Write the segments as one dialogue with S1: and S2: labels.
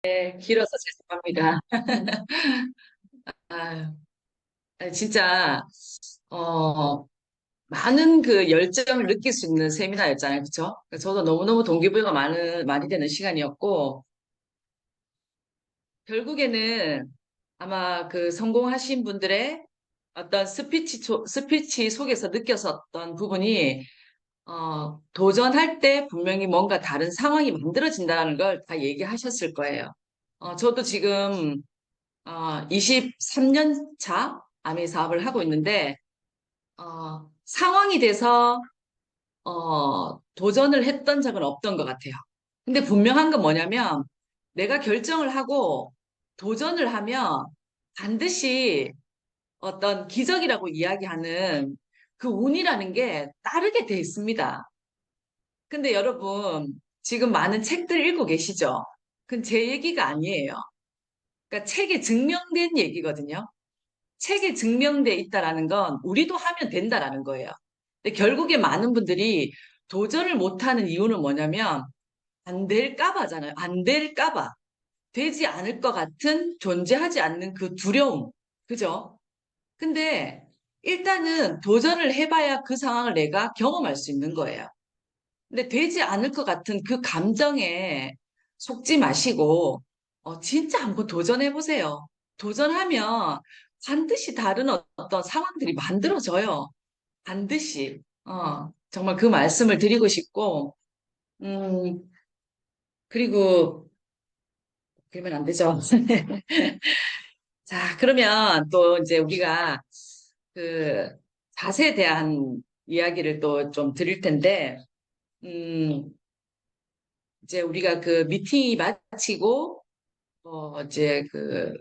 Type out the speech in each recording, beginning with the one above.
S1: 네, 길어서 죄송합니다. 아유, 아니, 진짜 어, 많은 그 열정을 느낄 수 있는 세미나였잖아요, 그렇죠? 저도 너무너무 동기부여가 많이 되는 시간이었고 결국에는 아마 그 성공하신 분들의 어떤 스피치 속에서 느꼈었던 부분이 도전할 때 분명히 뭔가 다른 상황이 만들어진다는 걸 다 얘기하셨을 거예요. 저도 지금 23년 차 아미 사업을 하고 있는데, 상황이 돼서, 도전을 했던 적은 없던 것 같아요. 근데 분명한 건 뭐냐면, 내가 결정을 하고 도전을 하면 반드시 어떤 기적이라고 이야기하는 그 운이라는 게 따르게 돼 있습니다. 근데 여러분, 지금 많은 책들 읽고 계시죠? 그건 제 얘기가 아니에요. 그러니까 책에 증명된 얘기거든요. 책에 증명돼 있다라는 건 우리도 하면 된다라는 거예요. 근데 결국에 많은 분들이 도전을 못하는 이유는 뭐냐면 안 될까 봐잖아요. 안 될까 봐. 되지 않을 것 같은 존재하지 않는 그 두려움. 그죠? 근데 일단은 도전을 해봐야 그 상황을 내가 경험할 수 있는 거예요. 근데 되지 않을 것 같은 그 감정에 속지 마시고, 진짜 한번 도전해 보세요. 도전하면 반드시 다른 어떤 상황들이 만들어져요. 반드시. 정말 그 말씀을 드리고 싶고, 음, 그리고, 그러면 안 되죠. 자, 그러면 또 이제 우리가 그 자세에 대한 이야기를 또 좀 드릴 텐데, 음, 이제 우리가 그 미팅이 마치고, 이제 그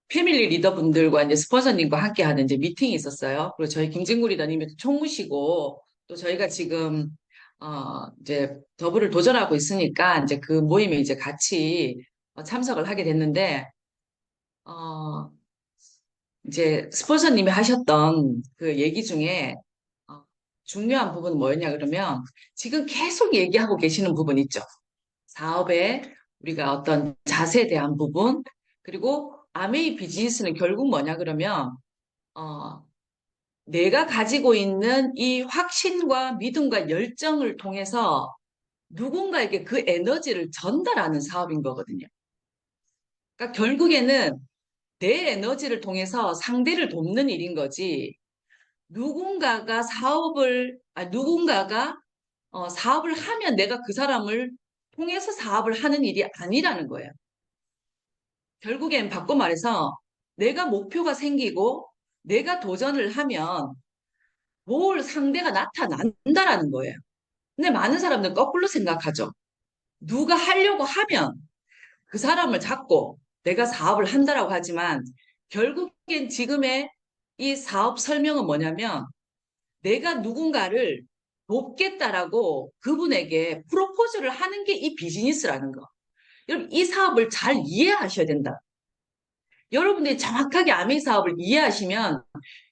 S1: 패밀리 리더분들과 이제 스폰서님과 함께 하는 이제 미팅이 있었어요. 그리고 저희 김진구 리더님이 총무시고 또 저희가 지금 이제 더블을 도전하고 있으니까 이제 그 모임에 이제 같이 참석을 하게 됐는데 어 이제 스폰서님이 하셨던 그 얘기 중에 어, 중요한 부분은 뭐였냐 그러면 지금 계속 얘기하고 계시는 부분 있죠. 사업에 우리가 어떤 자세에 대한 부분, 그리고 아메이 비즈니스는 결국 뭐냐 그러면, 어, 내가 가지고 있는 이 확신과 믿음과 열정을 통해서 누군가에게 그 에너지를 전달하는 사업인 거거든요. 그러니까 결국에는 내 에너지를 통해서 상대를 돕는 일인 거지, 누군가가 사업을 하면 내가 그 사람을 통해서 사업을 하는 일이 아니라는 거예요. 결국엔 바꿔 말해서 내가 목표가 생기고 내가 도전을 하면 뭘 상대가 나타난다라는 거예요. 근데 많은 사람들은 거꾸로 생각하죠. 누가 하려고 하면 그 사람을 잡고 내가 사업을 한다라고 하지만 결국엔 지금의 이 사업 설명은 뭐냐면 내가 누군가를 돕겠다라고 그분에게 프로포즈를 하는 게 이 비즈니스라는 거. 여러분, 이 사업을 잘 이해하셔야 된다. 여러분들이 정확하게 아메이 사업을 이해하시면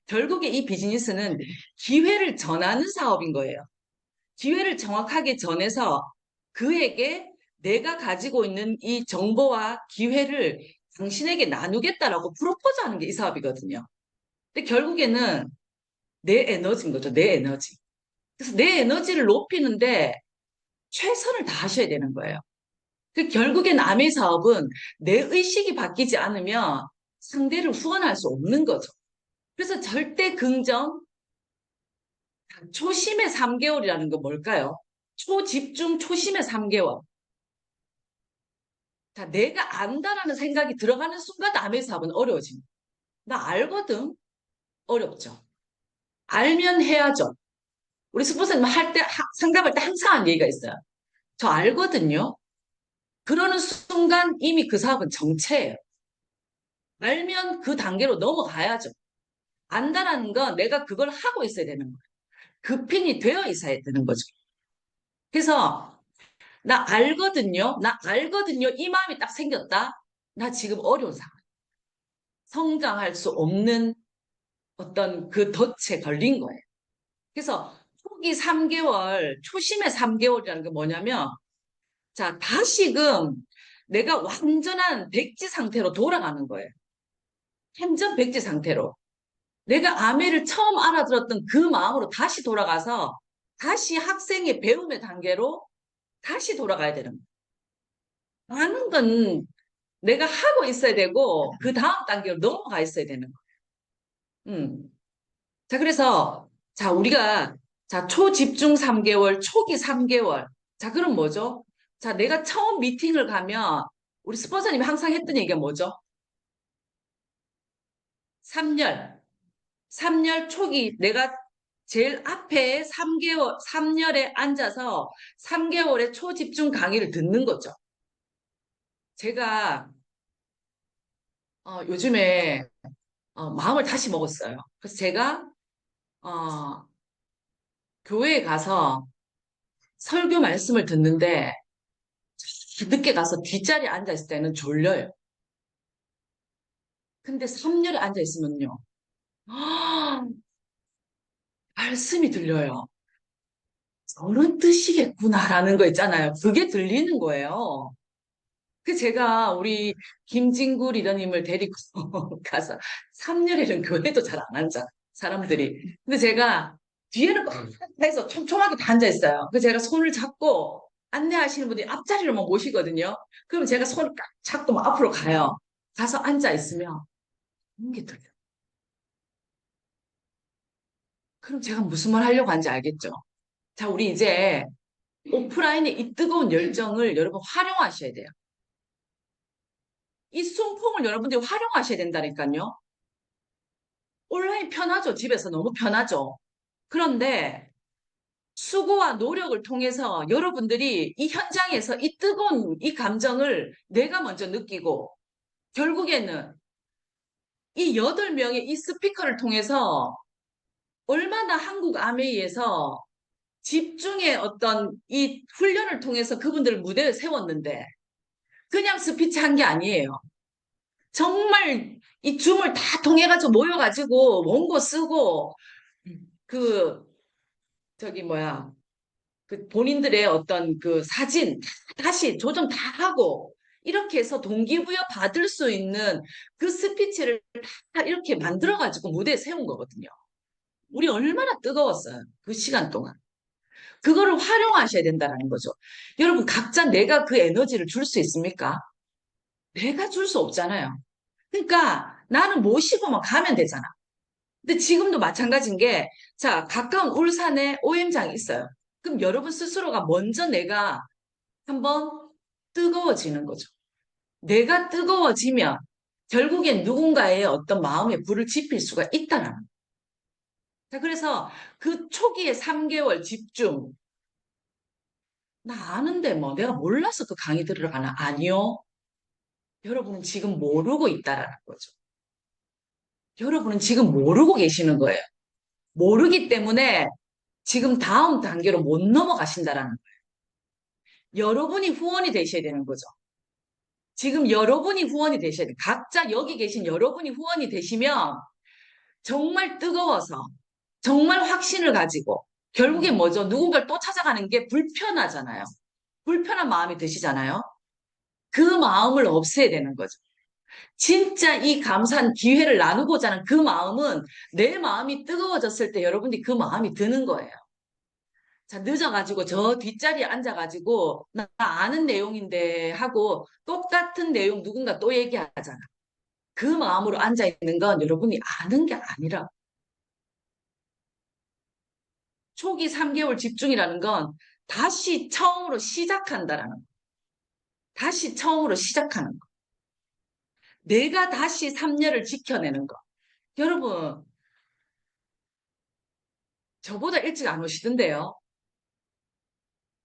S1: 결국에 이 비즈니스는 기회를 전하는 사업인 거예요. 기회를 정확하게 전해서 그에게 내가 가지고 있는 이 정보와 기회를 당신에게 나누겠다라고 프로포즈하는 게 이 사업이거든요. 근데 결국에는 내 에너지인 거죠. 내 에너지. 그래서 내 에너지를 높이는데 최선을 다하셔야 되는 거예요. 그 결국엔 아메이 사업은 내 의식이 바뀌지 않으면 상대를 후원할 수 없는 거죠. 그래서 절대 긍정, 초심의 3개월이라는 건 뭘까요? 초집중, 초심의 3개월. 자, 내가 안다라는 생각이 들어가는 순간 남의 사업은 어려워집니다. 나 알거든? 어렵죠. 알면 해야죠. 우리 스포츠는 상담할 때 항상 하는 얘기가 있어요. 저 알거든요. 그러는 순간 이미 그 사업은 정체예요. 알면 그 단계로 넘어가야죠. 안다라는 건 내가 그걸 하고 있어야 되는 거예요. 그 핀이 되어 있어야 되는 거죠. 그래서 나 알거든요. 이 마음이 딱 생겼다. 나 지금 어려운 상황. 성장할 수 없는 어떤 그 덫에 걸린 거예요. 그래서 초기 3개월, 초심의 3개월이라는 게 뭐냐면, 자, 다시금 내가 완전한 백지 상태로 돌아가는 거예요. 완전 백지 상태로. 내가 아메를 처음 알아들었던 그 마음으로 다시 돌아가서 다시 학생의 배움의 단계로 다시 돌아가야 되는 거예요. 아는 건 내가 하고 있어야 되고 그 다음 단계로 넘어가 있어야 되는 거예요. 자, 그래서 자, 우리가 자, 초집중 3개월, 초기 3개월. 자, 그럼 뭐죠? 자, 내가 처음 미팅을 가면 우리 스폰서님이 항상 했던 얘기가 뭐죠? 3열. 3열 초기 내가 제일 앞에 3개월, 3열에 앉아서 3개월의 초집중 강의를 듣는 거죠. 제가 요즘에 마음을 다시 먹었어요. 그래서 제가 어, 교회에 가서 설교 말씀을 듣는데 늦게 가서 뒷자리에 앉아있을 때는 졸려요. 근데 3열에 앉아있으면요. 말씀이 들려요. 저런 뜻이겠구나라는 거 있잖아요. 그게 들리는 거예요. 그 제가 우리 김진구 리더님을 데리고 가서 3열에는 교회도 잘 안 앉아. 사람들이. 근데 제가 뒤에는 꽉 해서 촘촘하게 다 앉아있어요. 그 제가 손을 잡고 안내하시는 분들이 앞자리로 막 모시거든요. 그럼 제가 손을 꽉 잡고 막 앞으로 가요. 가서 앉아있으면 이게 들려요. 그럼 제가 무슨 말 하려고 하는지 알겠죠? 자, 우리 이제 오프라인의 이 뜨거운 열정을 여러분 활용하셔야 돼요. 이 숨통을 여러분들이 활용하셔야 된다니까요. 온라인 편하죠. 집에서 너무 편하죠. 그런데 수고와 노력을 통해서 여러분들이 이 현장에서 이 뜨거운 이 감정을 내가 먼저 느끼고 결국에는 이 8명의 이 스피커를 통해서 얼마나 한국 아메이에서 집중의 어떤 이 훈련을 통해서 그분들을 무대에 세웠는데 그냥 스피치 한 게 아니에요. 정말 이 줌을 다 통해가지고 모여가지고 원고 쓰고 그 저기 뭐야 그 본인들의 어떤 그 사진 다시 조정 다 하고 이렇게 해서 동기부여 받을 수 있는 그 스피치를 다 이렇게 만들어가지고 무대에 세운 거거든요. 우리 얼마나 뜨거웠어요. 그 시간 동안. 그거를 활용하셔야 된다는 거죠. 여러분 각자 내가 그 에너지를 줄 수 있습니까? 내가 줄 수 없잖아요. 그러니까 나는 모시고만 가면 되잖아. 근데 지금도 마찬가지인 게, 자, 가까운 울산에 OM장이 있어요. 그럼 여러분 스스로가 먼저 내가 한번 뜨거워지는 거죠. 내가 뜨거워지면 결국엔 누군가의 어떤 마음에 불을 지필 수가 있다는 거예요. 자, 그래서 그 초기에 3개월 집중. 나 아는데 뭐 내가 몰라서 그 강의 들으러 가나? 아니요. 여러분은 지금 모르고 있다라는 거죠. 여러분은 지금 모르고 계시는 거예요. 모르기 때문에 지금 다음 단계로 못 넘어가신다라는 거예요. 여러분이 후원이 되셔야 되는 거죠. 지금 여러분이 후원이 되셔야 돼요. 각자 여기 계신 여러분이 후원이 되시면 정말 뜨거워서 정말 확신을 가지고 결국에 뭐죠? 누군가를 또 찾아가는 게 불편하잖아요. 불편한 마음이 드시잖아요. 그 마음을 없애야 되는 거죠. 진짜 이 감사한 기회를 나누고자 하는 그 마음은 내 마음이 뜨거워졌을 때 여러분들이 그 마음이 드는 거예요. 자, 늦어가지고 저 뒷자리에 앉아가지고 나 아는 내용인데 하고 똑같은 내용 누군가 또 얘기하잖아. 그 마음으로 앉아있는 건 여러분이 아는 게 아니라 초기 3개월 집중이라는 건 다시 처음으로 시작한다라는 거. 다시 처음으로 시작하는 거. 내가 다시 3년을 지켜내는 거. 여러분, 저보다 일찍 안 오시던데요.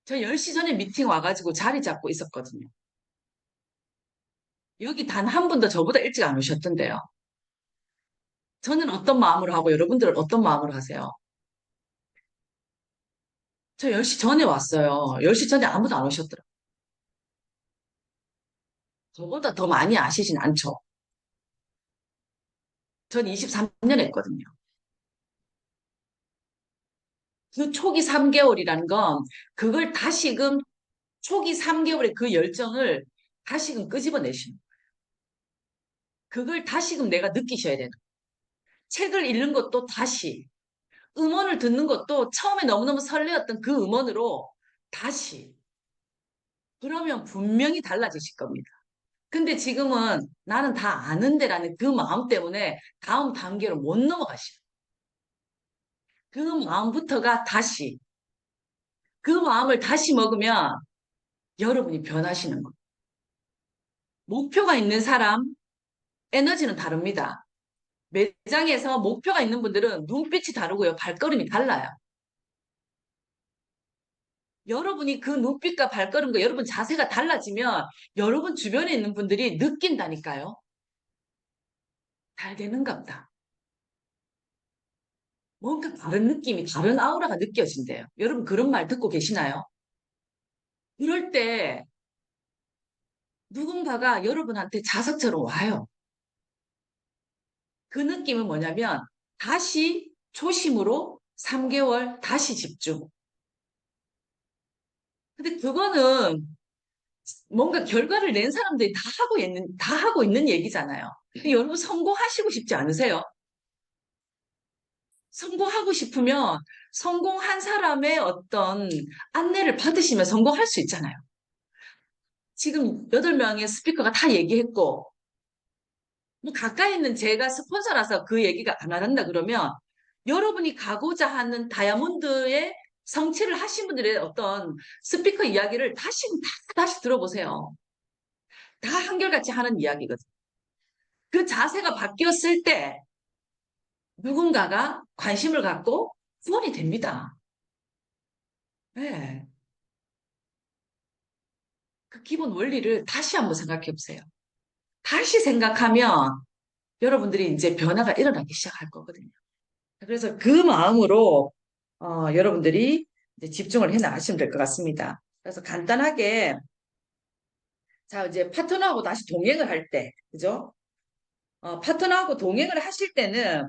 S1: 저 10시 전에 미팅 와가지고 자리 잡고 있었거든요. 여기 단 한 분도 저보다 일찍 안 오셨던데요. 저는 어떤 마음으로 하고 여러분들은 어떤 마음으로 하세요? 저 10시 전에 왔어요. 10시 전에 아무도 안 오셨더라고요. 저보다 더 많이 아시진 않죠. 전 23년 했거든요. 그 초기 3개월이라는 건 그걸 다시금 초기 3개월의 그 열정을 다시금 끄집어내시는. 그걸 다시금 내가 느끼셔야 되는. 책을 읽는 것도 다시. 음원을 듣는 것도 처음에 너무너무 설레었던 그 음원으로 다시. 그러면 분명히 달라지실 겁니다. 근데 지금은 나는 다 아는데라는 그 마음 때문에 다음 단계로 못 넘어가시죠. 그 마음부터가 다시, 그 마음을 다시 먹으면 여러분이 변하시는 거예요. 목표가 있는 사람, 에너지는 다릅니다. 매장에서 목표가 있는 분들은 눈빛이 다르고요. 발걸음이 달라요. 여러분이 그 눈빛과 발걸음과 여러분 자세가 달라지면 여러분 주변에 있는 분들이 느낀다니까요. 잘 되는갑다. 뭔가 다른 느낌이, 다른 아우라가 느껴진대요. 여러분 그런 말 듣고 계시나요? 그럴 때 누군가가 여러분한테 자석처럼 와요. 그 느낌은 뭐냐면 다시 초심으로 3개월 다시 집중. 근데 그거는 뭔가 결과를 낸 사람들이 다 하고 있는 얘기잖아요. 여러분 성공하시고 싶지 않으세요? 성공하고 싶으면 성공한 사람의 어떤 안내를 받으시면 성공할 수 있잖아요. 지금 8명의 스피커가 다 얘기했고, 뭐 가까이 있는 제가 스폰서라서 그 얘기가 안 와닿는다 그러면 여러분이 가고자 하는 다이아몬드의 성취를 하신 분들의 어떤 스피커 이야기를 다시 들어보세요. 다 한결같이 하는 이야기거든. 그 자세가 바뀌었을 때 누군가가 관심을 갖고 후원이 됩니다. 네. 그 기본 원리를 다시 한번 생각해 보세요. 다시 생각하면 여러분들이 이제 변화가 일어나기 시작할 거거든요. 그래서 그 마음으로 여러분들이 이제 집중을 해 나가시면 될 것 같습니다. 그래서 간단하게 자 이제 파트너하고 다시 동행을 할 때, 그죠? 파트너하고 동행을 하실 때는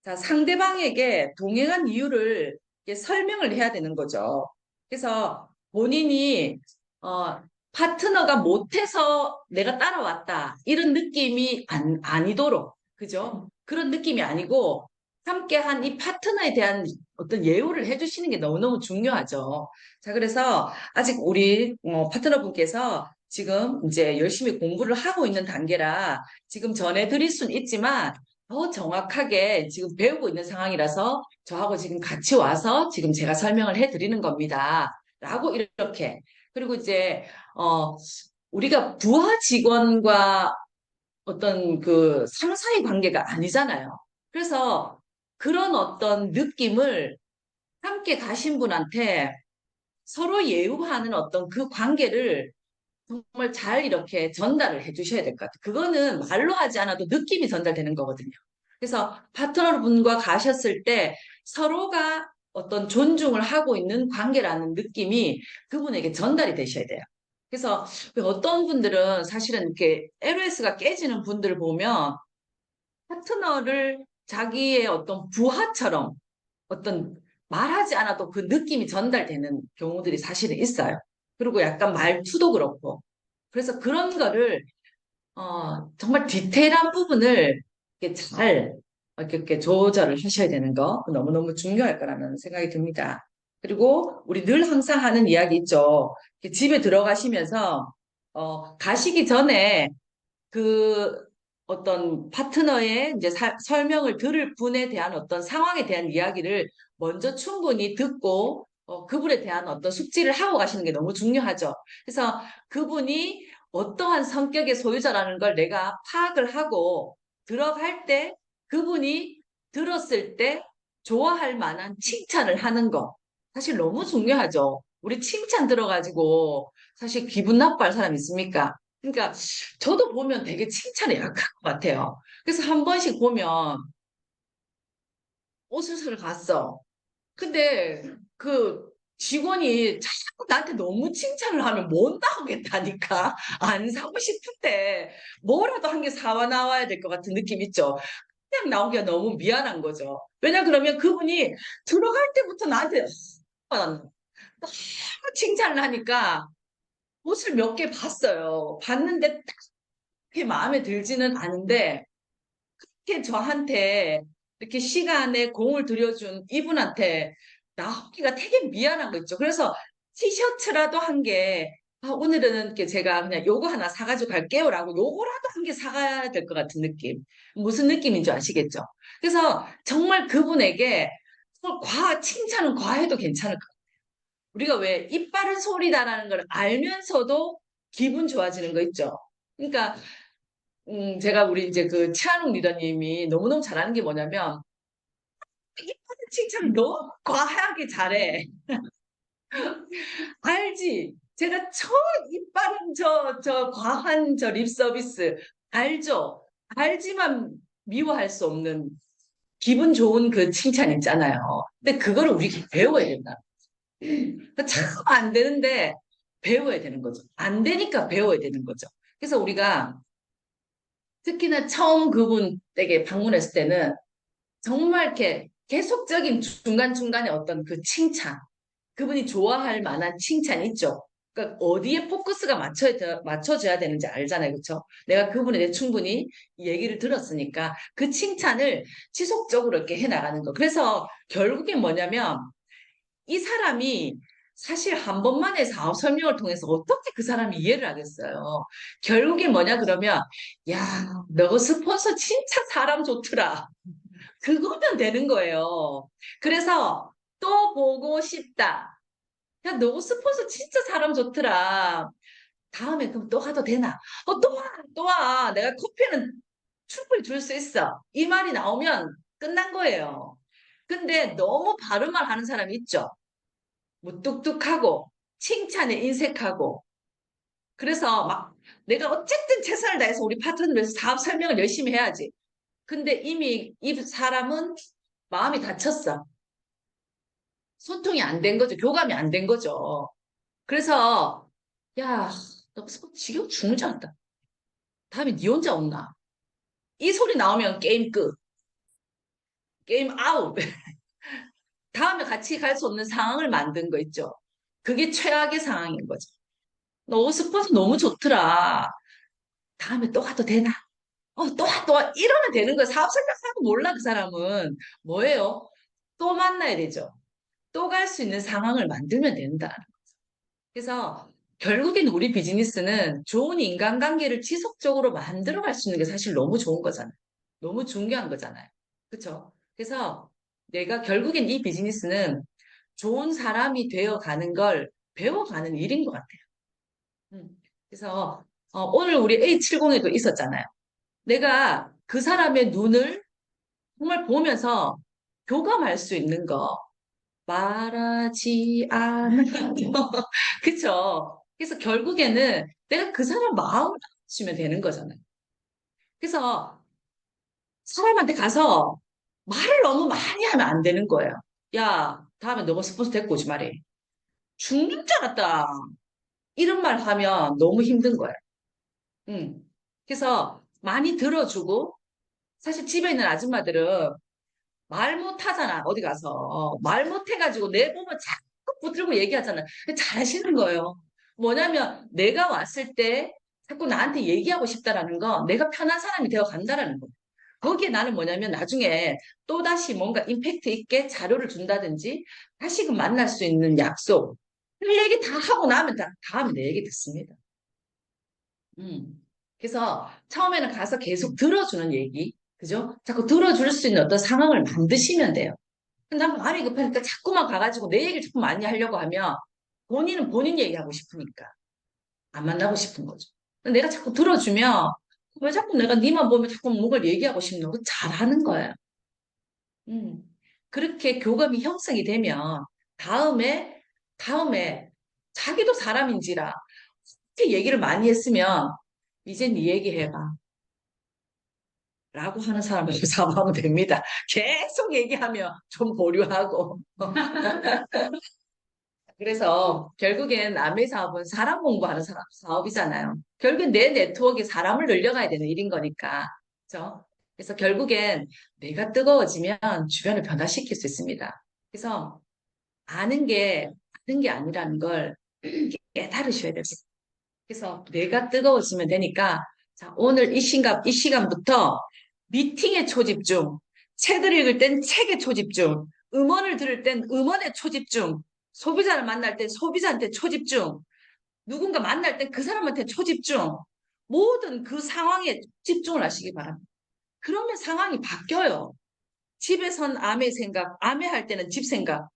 S1: 자 상대방에게 동행한 이유를 이렇게 설명을 해야 되는 거죠. 그래서 본인이 어, 파트너가 못해서 내가 따라왔다 이런 느낌이 아니도록, 그죠? 그런 느낌이 아니고 함께한 이 파트너에 대한 어떤 예우를 해주시는 게 너무너무 중요하죠. 자, 그래서 아직 우리 파트너분께서 지금 이제 열심히 공부를 하고 있는 단계라 지금 전해드릴 수는 있지만 더 정확하게 지금 배우고 있는 상황이라서 저하고 지금 같이 와서 지금 제가 설명을 해드리는 겁니다. 라고 이렇게. 그리고 이제, 우리가 부하 직원과 어떤 그 상사의 관계가 아니잖아요. 그래서 그런 어떤 느낌을 함께 가신 분한테 서로 예우하는 어떤 그 관계를 정말 잘 이렇게 전달을 해 주셔야 될 것 같아요. 그거는 말로 하지 않아도 느낌이 전달되는 거거든요. 그래서 파트너분과 가셨을 때 서로가 어떤 존중을 하고 있는 관계라는 느낌이 그분에게 전달이 되셔야 돼요. 그래서 어떤 분들은 사실은 이렇게 LOS가 깨지는 분들을 보면 파트너를 자기의 어떤 부하처럼 어떤 말하지 않아도 그 느낌이 전달되는 경우들이 사실은 있어요. 그리고 약간 말투도 그렇고. 그래서 그런 거를 정말 디테일한 부분을 이렇게 잘 이렇게 조절을 하셔야 되는 거 너무너무 중요할 거라는 생각이 듭니다. 그리고 우리 늘 항상 하는 이야기 있죠. 이렇게 집에 들어가시면서 가시기 전에 그 어떤 파트너의 이제 설명을 들을 분에 대한 어떤 상황에 대한 이야기를 먼저 충분히 듣고 그분에 대한 어떤 숙지를 하고 가시는 게 너무 중요하죠. 그래서 그분이 어떠한 성격의 소유자라는 걸 내가 파악을 하고 들어갈 때 그분이 들었을 때 좋아할 만한 칭찬을 하는 거. 사실 너무 중요하죠. 우리 칭찬 들어가지고 사실 기분 나빠할 사람 있습니까? 그러니까 저도 보면 되게 칭찬에 약한 것 같아요. 그래서 한 번씩 보면 옷을 갔어. 근데 그 직원이 자꾸 나한테 너무 칭찬을 하면 못 나오겠다니까. 안 사고 싶은데 뭐라도 한 개 사와 나와야 될 것 같은 느낌 있죠. 그냥 나오기가 너무 미안한 거죠. 왜냐 그러면 그분이 들어갈 때부터 나한테 너무 칭찬을 하니까 옷을 몇 개 봤어요. 봤는데 딱히 마음에 들지는 않은데, 이렇게 저한테 이렇게 시간에 공을 들여준 이분한테 나오기가 되게 미안한 거 있죠. 그래서 티셔츠라도 한 개, 아, 오늘은 이렇게 제가 그냥 요거 하나 사가지고 갈게요라고 요거라도 한 개 사가야 될 것 같은 느낌. 무슨 느낌인 줄 아시겠죠? 그래서 정말 그분에게 칭찬은 과해도 괜찮을 것 같아요. 우리가 왜 입 바른 소리다라는 걸 알면서도 기분 좋아지는 거 있죠. 그러니까 제가 우리 이제 그 최한웅 리더님이 너무너무 잘하는 게 뭐냐면, 이쁜 칭찬 너무 과하게 잘해. 알지? 제가 처음 이빠른 저 과한 저 립 서비스, 알죠? 알지만 미워할 수 없는 기분 좋은 그 칭찬 있잖아요. 근데 그거를 우리가 배워야 된다. 참 안 되는데 배워야 되는 거죠. 안 되니까 배워야 되는 거죠. 그래서 우리가 특히나 처음 그분 댁에 방문했을 때는 정말 이렇게 계속적인 중간중간에 어떤 그 칭찬, 그분이 좋아할 만한 칭찬 있죠. 그러니까 어디에 포커스가 맞춰져야 되는지 알잖아요. 그렇죠? 내가 그분에 대해 충분히 얘기를 들었으니까 그 칭찬을 지속적으로 이렇게 해나가는 거. 그래서 결국엔 뭐냐면 이 사람이 사실 한 번만의 사업 설명을 통해서 어떻게 그 사람이 이해를 하겠어요. 결국엔 뭐냐 그러면 야, 너 스폰서 진짜 사람 좋더라. 그거면 되는 거예요. 그래서 또 보고 싶다. 야, 너 스폰서 진짜 사람 좋더라. 다음에 그럼 또 가도 되나? 또 와, 또 와. 내가 커피는 충분히 줄 수 있어. 이 말이 나오면 끝난 거예요. 근데 너무 바른 말 하는 사람 있죠? 무뚝뚝하고, 칭찬에 인색하고. 그래서 막 내가 어쨌든 최선을 다해서 우리 파트너를 위해서 사업 설명을 열심히 해야지. 근데 이미 이 사람은 마음이 다쳤어. 소통이 안 된 거죠. 교감이 안 된 거죠. 그래서 야, 너 지겨워 죽는 줄 알았다. 다음에 니 혼자 온나? 이 소리 나오면 게임 끝. 게임 아웃. 다음에 같이 갈 수 없는 상황을 만든 거 있죠. 그게 최악의 상황인 거죠. 너 스포츠 너무 좋더라. 다음에 또 가도 되나? 또 와, 또 와. 이러면 되는 거야. 사업 설명하고 몰라, 그 사람은. 뭐예요? 또 만나야 되죠. 또 갈 수 있는 상황을 만들면 된다. 그래서 결국엔 우리 비즈니스는 좋은 인간관계를 지속적으로 만들어 갈 수 있는 게 사실 너무 좋은 거잖아요. 너무 중요한 거잖아요. 그렇죠? 그래서 내가 결국엔 이 비즈니스는 좋은 사람이 되어 가는 걸 배워가는 일인 것 같아요. 음. 그래서 오늘 우리 A70에도 있었잖아요. 내가 그 사람의 눈을 정말 보면서 교감할 수 있는 거. 말하지 않아도 그쵸? 그래서 결국에는 내가 그 사람 마음을 알아주면 되는 거잖아요. 그래서 사람한테 가서 말을 너무 많이 하면 안 되는 거예요. 야, 다음에 너가 스폰서 데리고 오지 말해. 죽는 줄 알았다. 이런 말 하면 너무 힘든 거예요. 응. 그래서 많이 들어주고 사실 집에 있는 아줌마들은 말 못하잖아. 어디 가서. 말 못해가지고 내 보면 자꾸 붙들고 얘기하잖아. 잘하시는 거예요. 뭐냐면 내가 왔을 때 자꾸 나한테 얘기하고 싶다라는 건 내가 편한 사람이 되어 간다라는 거예요. 거기에 나는 뭐냐면 나중에 또다시 뭔가 임팩트 있게 자료를 준다든지 다시금 만날 수 있는 약속. 그 얘기 다 하고 나면 다음에 내 얘기 듣습니다. 그래서 처음에는 가서 계속 들어주는 얘기. 그죠? 자꾸 들어줄 수 있는 어떤 상황을 만드시면 돼요. 근데 난 말이 급하니까 자꾸만 가가지고 내 얘기를 자꾸 많이 하려고 하면 본인은 본인 얘기하고 싶으니까 안 만나고 싶은 거죠. 근데 내가 자꾸 들어주면 왜 자꾸 내가 니만 보면 자꾸 뭔가를 얘기하고 싶노? 그 잘하는 거예요. 음. 그렇게 교감이 형성이 되면 다음에 다음에 자기도 사람인지라 이렇게 얘기를 많이 했으면 이제 네 얘기해봐. 라고 하는 사람을 잡아하면 됩니다. 계속 얘기하면 좀 보류하고. 그래서 결국엔 남의 사업은 사람 공부하는 사업이잖아요. 결국엔 내 네트워크에 사람을 늘려가야 되는 일인 거니까. 그죠? 그래서 결국엔 내가 뜨거워지면 주변을 변화시킬 수 있습니다. 그래서 아는 게 아니라는 걸 깨달으셔야 됩니다. 그래서 뇌가 뜨거워지면 되니까 자, 오늘 이 시간부터 미팅에 초집중, 책을 읽을 땐 책에 초집중, 음원을 들을 땐 음원에 초집중, 소비자를 만날 땐 소비자한테 초집중, 누군가 만날 땐 그 사람한테 초집중, 모든 그 상황에 집중을 하시기 바랍니다. 그러면 상황이 바뀌어요. 집에선 아내 생각, 아내 할 때는 집 생각,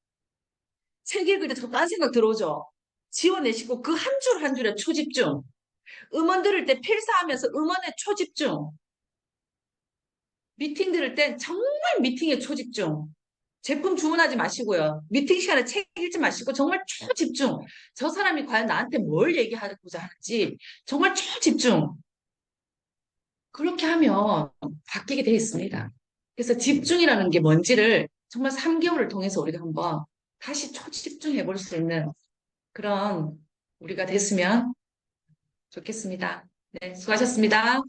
S1: 책 읽을 때 자꾸 딴 생각 들어오죠. 지워내시고 그 한 줄 한 줄에 초집중. 음원 들을 때 필사하면서 음원에 초집중. 미팅 들을 땐 정말 미팅에 초집중. 제품 주문하지 마시고요. 미팅 시간에 책 읽지 마시고 정말 초집중. 저 사람이 과연 나한테 뭘 얘기하고자 하는지 정말 초집중. 그렇게 하면 바뀌게 되어 있습니다. 그래서 집중이라는 게 뭔지를 정말 3개월을 통해서 우리가 한번 다시 초집중해 볼 수 있는 그런 우리가 됐으면 좋겠습니다. 네, 수고하셨습니다.